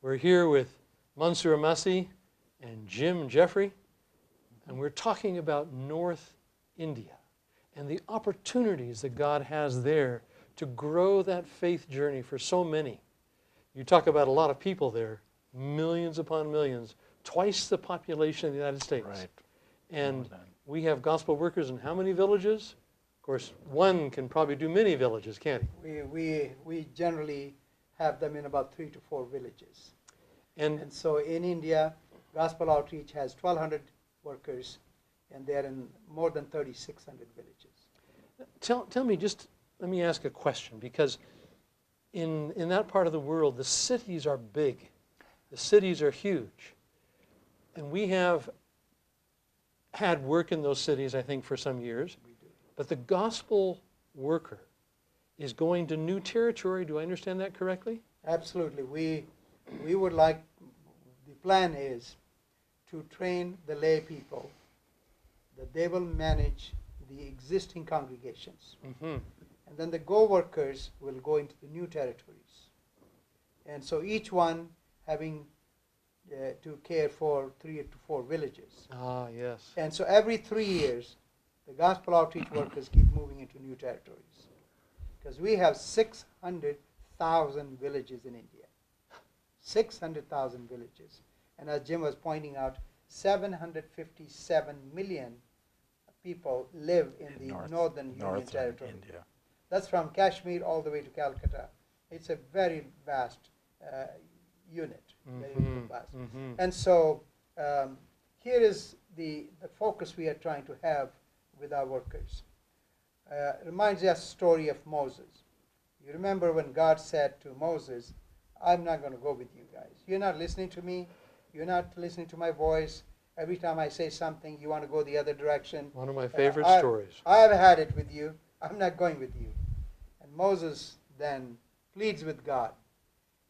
We're here with Manzoor Massey and Jeffery, and we're talking about North India and the opportunities that God has there to grow that faith journey for so many. You talk about a lot of people there, millions upon millions, twice the population of the United States. Right. And we have gospel workers in how many villages? Of course, one can probably do many villages, can't he? We generally have them in about 3 to 4 villages. And So in India, Gospel Outreach has 1,200 workers, and they're in more than 3,600 villages. tell me, just let me ask a question, because in that part of the world, the cities are big. The cities are huge. And we have had work in those cities, I think, for some years. We do. But the gospel worker is going to new territory. Do I understand that correctly? Absolutely. We would like, the plan is to train the lay people that they will manage the existing congregations. Mm-hmm. And then the go-workers will go into the new territories. And so each one having to care for 3 to 4 villages. Ah, yes. And so every 3 years, the gospel outreach workers keep moving into new territories. Because we have 600,000 villages in India. 600,000 villages. And as Jim was pointing out, 757 million people live in the Northern Union Territory. India. That's from Kashmir all the way to Calcutta. It's a very vast unit. Very vast. Mm-hmm. And so here is the focus we are trying to have with our workers. Reminds us the story of Moses. You remember when God said to Moses, I'm not going to go with you guys. You're not listening to me. You're not listening to my voice. Every time I say something, you want to go the other direction. One of my favorite stories. I've had it with you. I'm not going with you. And Moses then pleads with God.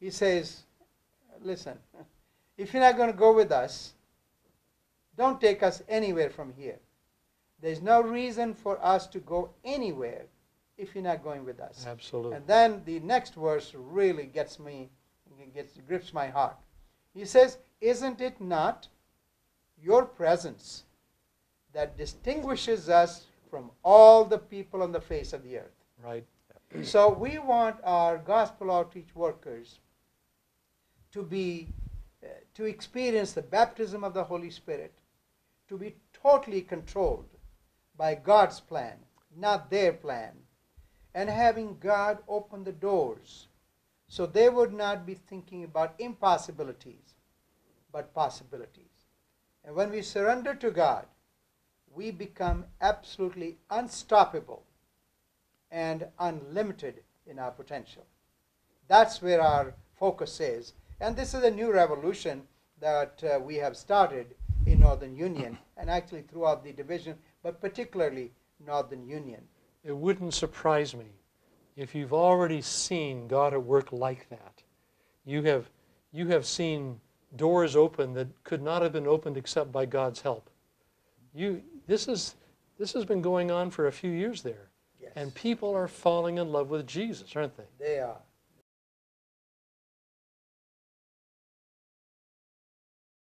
He says, listen, if you're not going to go with us, don't take us anywhere from here. There's no reason for us to go anywhere if you're not going with us. Absolutely. And then the next verse really grips my heart. He says, isn't it not your presence that distinguishes us from all the people on the face of the earth? Right. So we want our gospel outreach workers to experience the baptism of the Holy Spirit, to be totally controlled by God's plan, not their plan, and having God open the doors so they would not be thinking about impossibilities, but possibilities. And when we surrender to God, we become absolutely unstoppable and unlimited in our potential. That's where our focus is. And this is a new revolution that we have started in Northern Union and actually throughout the division, but particularly Northern Union. It wouldn't surprise me if you've already seen God at work like that. You have seen doors open that could not have been opened except by God's help. This has been going on for a few years there. Yes. And people are falling in love with Jesus, aren't they? They are.